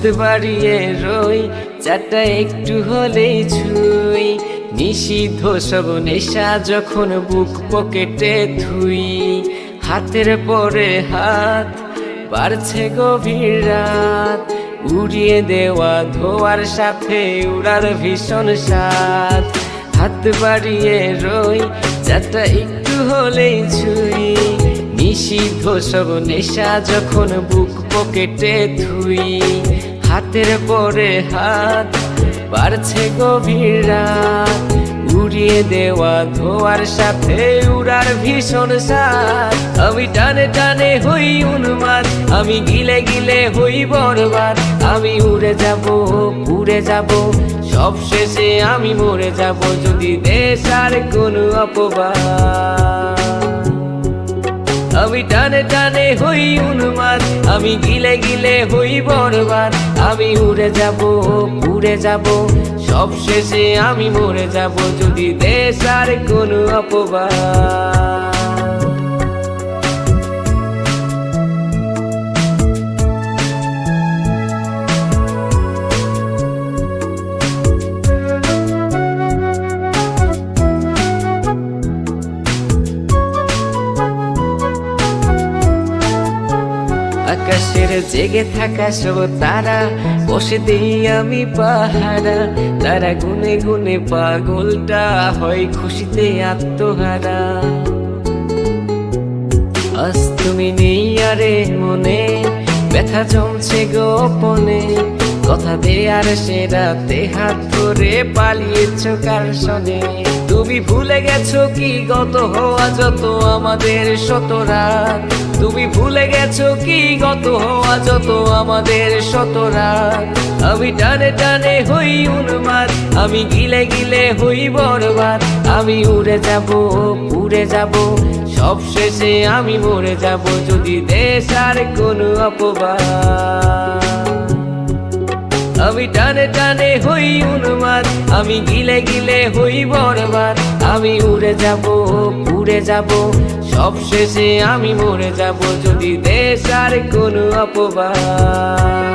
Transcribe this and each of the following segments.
হাত বাড়িয়ে রই চাটা একটু হলেই ছুঁই, নিষিদ্ধ সব নেশা যখন বুক পকেটে থুই। হাতের পরে হাত বাড়ছে গভীর রাত, উড়িয়ে দেওয়া ধোয়ার সাথে উড়ার ভীষণ স্বাদ। হাত বাড়িয়ে রই চাটা একটু হলেই ছুঁই, নিষিদ্ধ সব নেশা যখন বুক পকেটে থুই। হাতের পরে হাত বাড়ছে গভীর রাত, উড়িয়ে দেওয়া ধোয়ার সাথে উড়ার ভীষণ স্বাদ। আমি টানে টানে হই উন্মাদ, আমি গিলে গিলে হই বরবাদ। আমি উড়ে যাব উড়ে যাব, সব শেষে আমি মরে যাব যদি দেশ আর কোনো অপবাদ। আমি টানে টানে হই উন্মাদ, আমি গিলে গিলে হই বরবাদ। আমি উড়ে যাব উড়ে যাব, সব শেষে আমি মরে যাব যদি দেশ আর কোনো অপবাদ। আকাশের জেগে থাকা সব তারা বসে দিই আমি পাহারা। তারা গুনে গুনে পাগলটা হয় খুশিতে আত্মহারা। আজ তুমি নেই আরে মনে, ব্যথা জমছে গোপনে। কথা দেয়ার সে রাতে হাত ধরে পালিয়েছ কার সনে। তুমি ভুলে গেছো কি গত হওয়া যত আমাদের শত রাত। তুমি ভুলে গেছো কি গত হওয়া যত আমাদের শত রাত। আমি টানে টানে হই উন্মাদ, আমি গিলে গিলে হই বরবাদ। আমি উড়ে যাব উড়ে যাব, সব শেষে আমি মরে যাব যদি দেশ আর কোনো অপবাদ। আমি টানে টানে হই উন্মাদ, আমি গিলে গিলে হই বরবাদ। আমি উড়ে যাব উড়ে যাব, সব শেষে আমি মরে যাব যদি দেশ আর কোনো অপবাদ।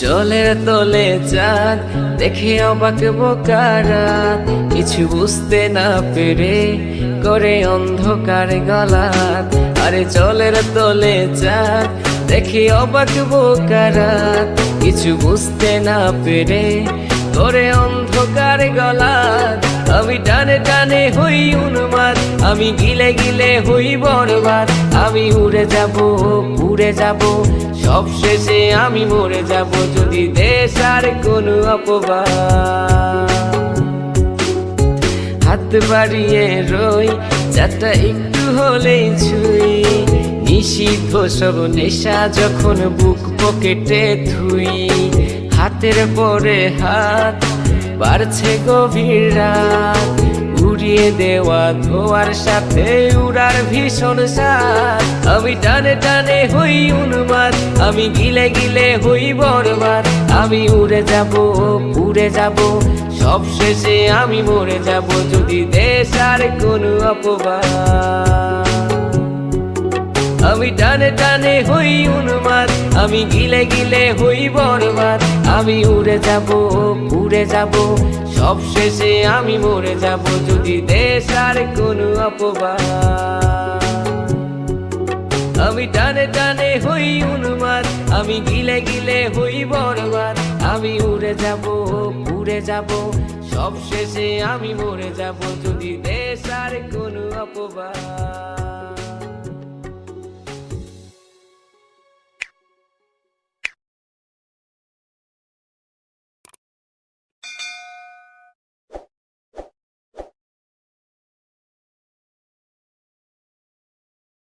জলের তলে চাঁদ দেখে অবাক বোকারাত, কিছু বুঝতে না পেরে করে অন্ধকার গলাত। আরে জলের তলে চাঁদ দেখে অবাক বোকারাত, কিছু বুঝতে না পেরে করে অন্ধকার গলাত। আমি টানে টানে হই উন্মাদ, আমি গিলে গিলে হই বরবাদ। আমি উড়ে যাব উড়ে যাব, সব শেষে আমি মরে যাব যদি দেশ আর কোনো অপবাদ। হাত বাড়িয়ে রই চাটা একটু হলেই ছুঁই, নিষিদ্ধ সব নেশা যখন বুক পকেটে থুই। হাতের পরে হাত বাড়ছে গভীর রাত, উড়িয়ে দেওয়া ধোয়ার সাথে উড়ার ভীষণ স্বাদ। আমি টানে টানে হই উন্মাদ, আমি গিলে গিলে হই বরবাদ। আমি উড়ে যাব উড়ে যাব, সব শেষে আমি মরে যাব যদি দেশ আর কোনো অপবাদ। আমি টানে টানে হই উন্মাদ, আমি গিলে গিলে হই বরবাদ। আমি উড়ে যাব উড়ে যাব, সব শেষে আমি মরে যাব যদি দেশ আর কোনো অপবাদ। আমি টানে টানে হই উন্মাদ, আমি গিলে গিলে হই বরবাদ। আমি উড়ে যাব উড়ে যাব, সব শেষে আমি মরে যাব যদি দেশ আর কোনো অপবাদ।